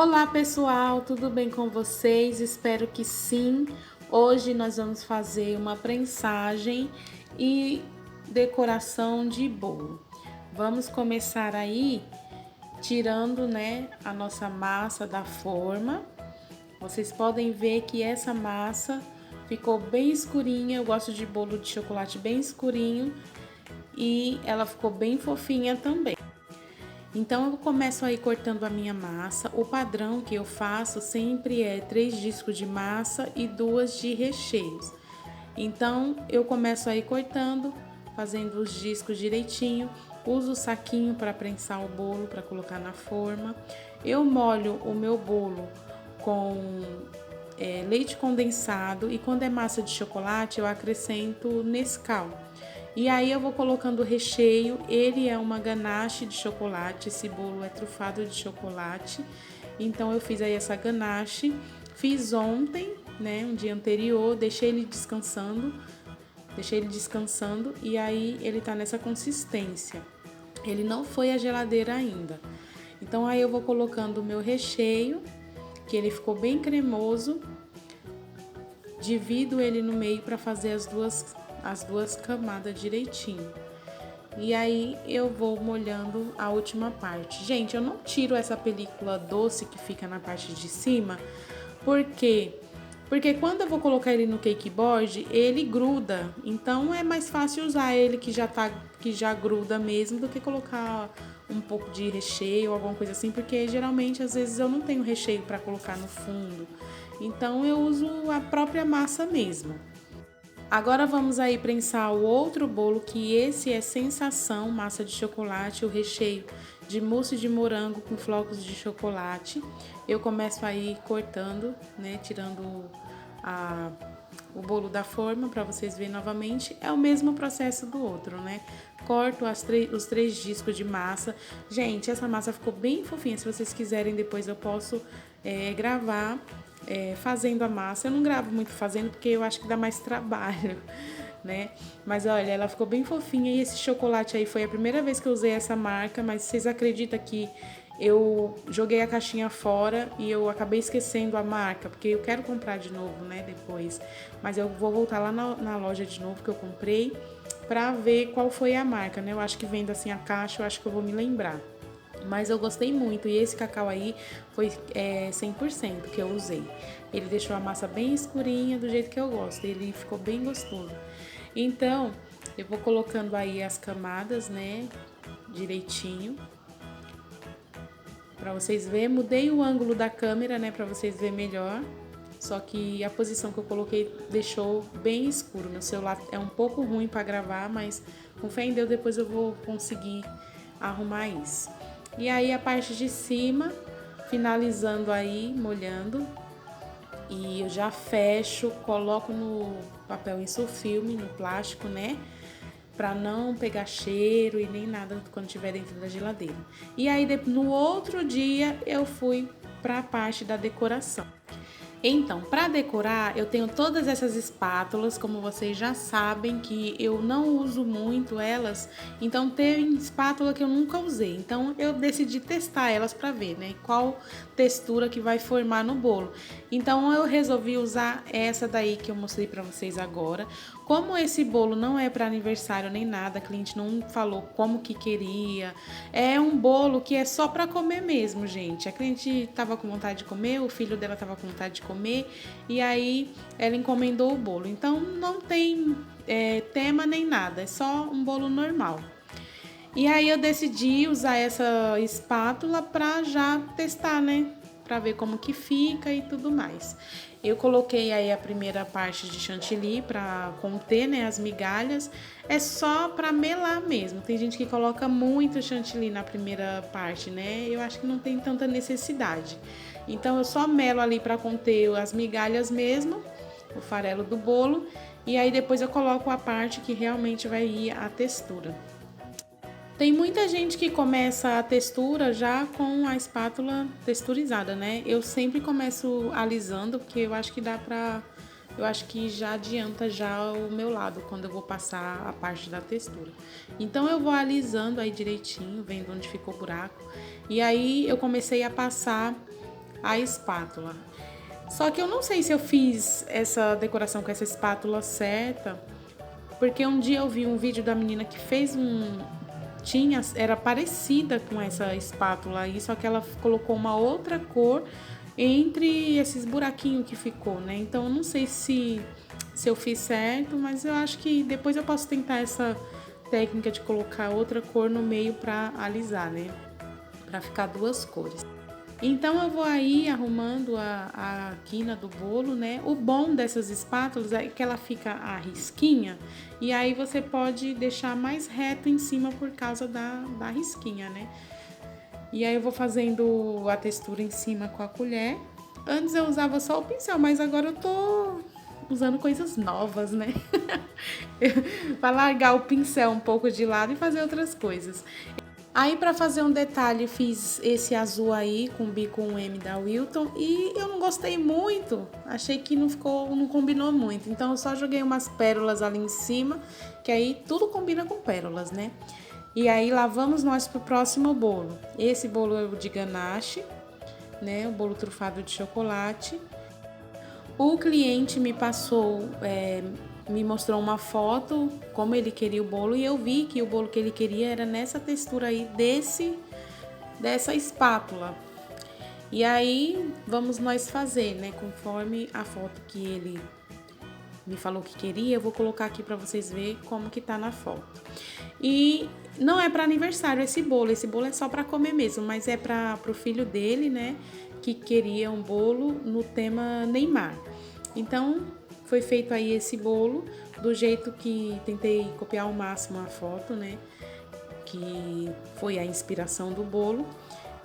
Olá pessoal, tudo bem com vocês? Espero que sim. Hoje nós vamos fazer uma prensagem e decoração de bolo. Vamos começar aí tirando, a nossa massa da forma. Vocês podem ver que essa massa ficou bem escurinha. Eu gosto de bolo de chocolate bem escurinho e ela ficou bem fofinha também. Então eu começo aí cortando a minha massa. O padrão que eu faço sempre é 3 discos de massa e 2 de recheios. Então eu começo aí cortando, fazendo os discos direitinho. Uso o saquinho para prensar o bolo, para colocar na forma. Eu molho o meu bolo com leite condensado e quando é massa de chocolate eu acrescento Nescau. E aí eu vou colocando o recheio, ele é uma ganache de chocolate, esse bolo é trufado de chocolate. Então eu fiz aí essa ganache, fiz ontem, um dia anterior, deixei ele descansando e aí ele tá nessa consistência. Ele não foi à geladeira ainda. Então aí eu vou colocando o meu recheio, que ele ficou bem cremoso. Divido ele no meio para fazer as duas camadas direitinho. E aí eu vou molhando a última parte. Gente, eu não tiro essa película doce que fica na parte de cima, porque quando eu vou colocar ele no cake board, ele gruda. Então é mais fácil usar ele que já gruda mesmo do que colocar um pouco de recheio ou alguma coisa assim, porque geralmente às vezes eu não tenho recheio para colocar no fundo. Então eu uso a própria massa mesmo. Agora vamos aí prensar o outro bolo, que esse é sensação, massa de chocolate, o recheio de mousse de morango com flocos de chocolate. Eu começo aí cortando, tirando o bolo da forma para vocês verem novamente. É o mesmo processo do outro, Corto os 3 discos de massa. Gente, essa massa ficou bem fofinha. Se vocês quiserem, depois eu posso gravar fazendo a massa. Eu não gravo muito fazendo porque eu acho que dá mais trabalho, Mas olha, ela ficou bem fofinha e esse chocolate aí foi a primeira vez que eu usei essa marca, mas vocês acreditam que eu joguei a caixinha fora e eu acabei esquecendo a marca, porque eu quero comprar de novo, depois. Mas eu vou voltar lá na loja de novo que eu comprei pra ver qual foi a marca, Eu acho que vendo assim a caixa, eu acho que eu vou me lembrar. Mas eu gostei muito e esse cacau aí foi 100% que eu usei. Ele deixou a massa bem escurinha, do jeito que eu gosto, ele ficou bem gostoso. Então, eu vou colocando aí as camadas, direitinho. Pra vocês verem, mudei o ângulo da câmera, pra vocês verem melhor. Só que a posição que eu coloquei deixou bem escuro. Meu celular é um pouco ruim para gravar, mas com fé em Deus depois eu vou conseguir arrumar isso. E aí a parte de cima, finalizando aí, molhando. E eu já fecho, coloco no papel insufilme, no plástico, Pra não pegar cheiro e nem nada quando estiver dentro da geladeira. E aí no outro dia eu fui pra parte da decoração. Então, para decorar, eu tenho todas essas espátulas, como vocês já sabem que eu não uso muito elas, então tem espátula que eu nunca usei. Então, eu decidi testar elas para ver, qual textura que vai formar no bolo. Então, eu resolvi usar essa daí que eu mostrei para vocês agora. Como esse bolo não é para aniversário nem nada, a cliente não falou como que queria. É um bolo que é só para comer mesmo, gente. A cliente tava com vontade de comer, o filho dela tava com vontade de comer e aí ela encomendou o bolo. Então não tem tema nem nada, é só um bolo normal. E aí eu decidi usar essa espátula para já testar, Para ver como que fica e tudo mais. Eu coloquei aí a primeira parte de chantilly para conter, as migalhas. É só para melar mesmo. Tem gente que coloca muito chantilly na primeira parte, Eu acho que não tem tanta necessidade. Então eu só melo ali para conter as migalhas mesmo, o farelo do bolo, e aí depois eu coloco a parte que realmente vai ir a textura. Tem muita gente que começa a textura já com a espátula texturizada, Eu sempre começo alisando, porque eu acho que dá pra... Eu acho que já adianta já o meu lado, quando eu vou passar a parte da textura. Então eu vou alisando aí direitinho, vendo onde ficou o buraco. E aí eu comecei a passar a espátula. Só que eu não sei se eu fiz essa decoração com essa espátula certa, porque um dia eu vi um vídeo da menina que fez era parecida com essa espátula aí, só que ela colocou uma outra cor entre esses buraquinhos que ficou, né? Então eu não sei se eu fiz certo, mas eu acho que depois eu posso tentar essa técnica de colocar outra cor no meio pra alisar, né? Pra ficar duas cores. Então eu vou aí arrumando a quina do bolo, né? O bom dessas espátulas é que ela fica a risquinha e aí você pode deixar mais reto em cima por causa da risquinha, né? E aí eu vou fazendo a textura em cima com a colher. Antes eu usava só o pincel, mas agora eu tô usando coisas novas, né? Para largar o pincel um pouco de lado e fazer outras coisas. Aí para fazer um detalhe fiz esse azul aí com bico 1M da Wilton e eu não gostei muito, achei que não combinou muito, então eu só joguei umas pérolas ali em cima, que aí tudo combina com pérolas, né? E aí lá vamos nós pro próximo bolo. Esse bolo é o de ganache, né? O bolo trufado de chocolate. O cliente me passou, me mostrou uma foto, como ele queria o bolo, e eu vi que o bolo que ele queria era nessa textura aí dessa espátula. E aí, vamos nós fazer, né, conforme a foto que ele me falou que queria, eu vou colocar aqui pra vocês verem como que tá na foto. E não é para aniversário esse bolo é só para comer mesmo, mas é pro filho dele, né, que queria um bolo no tema Neymar. Então, foi feito aí esse bolo do jeito que tentei copiar ao máximo a foto, né, que foi a inspiração do bolo.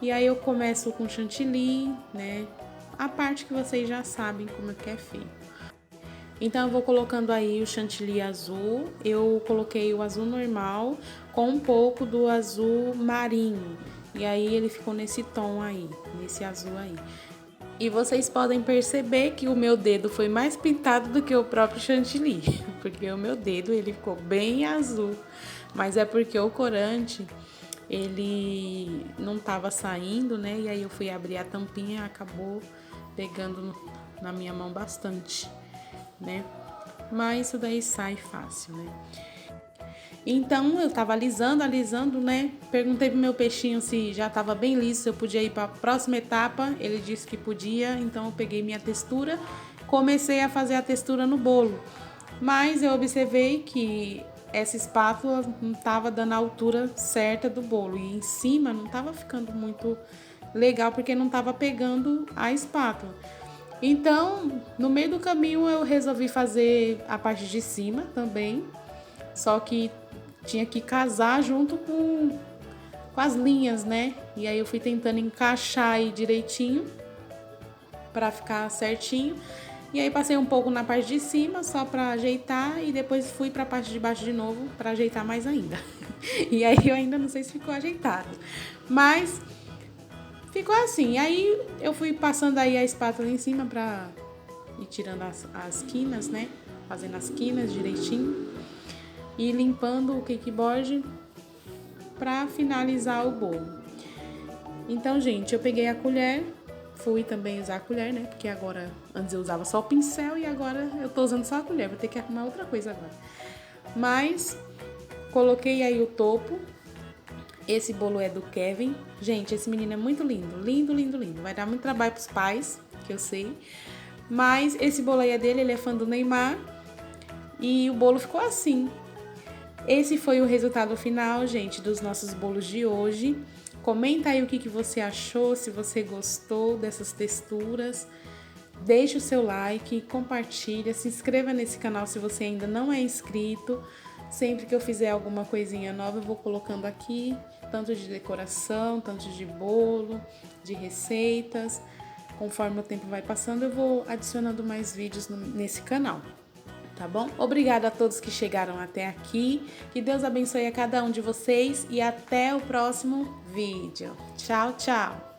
E aí eu começo com chantilly, né, a parte que vocês já sabem como é que é feito. Então eu vou colocando aí o chantilly azul, eu coloquei o azul normal com um pouco do azul marinho. E aí ele ficou nesse tom aí, nesse azul aí. E vocês podem perceber que o meu dedo foi mais pintado do que o próprio chantilly, porque o meu dedo ele ficou bem azul, mas é porque o corante ele não tava saindo, né? E aí eu fui abrir a tampinha e acabou pegando na minha mão bastante, né? Mas isso daí sai fácil, né? Então eu tava alisando, né? Perguntei pro meu peixinho se já tava bem liso, se eu podia ir para a próxima etapa. Ele disse que podia, então eu peguei minha textura, comecei a fazer a textura no bolo. Mas eu observei que essa espátula não tava dando a altura certa do bolo e em cima não tava ficando muito legal porque não tava pegando a espátula. Então, no meio do caminho eu resolvi fazer a parte de cima também, só que tinha que casar junto com as linhas, né? E aí eu fui tentando encaixar aí direitinho para ficar certinho. E aí passei um pouco na parte de cima só para ajeitar e depois fui para a parte de baixo de novo para ajeitar mais ainda. E aí eu ainda não sei se ficou ajeitado, mas ficou assim. Aí eu fui passando aí a espátula em cima para ir tirando as quinas, né? Fazendo as quinas direitinho e limpando o cakeboard para finalizar o bolo. Então, gente, eu peguei a colher, fui também usar a colher, né? Porque agora, antes eu usava só o pincel e agora eu tô usando só a colher, vou ter que arrumar outra coisa agora. Mas, coloquei aí o topo. Esse bolo é do Kevin. Gente, esse menino é muito lindo, lindo, lindo, lindo. Vai dar muito trabalho pros pais, que eu sei. Mas esse bolo aí é dele, ele é fã do Neymar. E o bolo ficou assim. Esse foi o resultado final, gente, dos nossos bolos de hoje. Comenta aí o que você achou, se você gostou dessas texturas. Deixe o seu like, compartilha, se inscreva nesse canal se você ainda não é inscrito. Sempre que eu fizer alguma coisinha nova, eu vou colocando aqui, tanto de decoração, tanto de bolo, de receitas. Conforme o tempo vai passando, eu vou adicionando mais vídeos nesse canal. Tá bom? Obrigada a todos que chegaram até aqui. Que Deus abençoe a cada um de vocês e até o próximo vídeo. Tchau, tchau!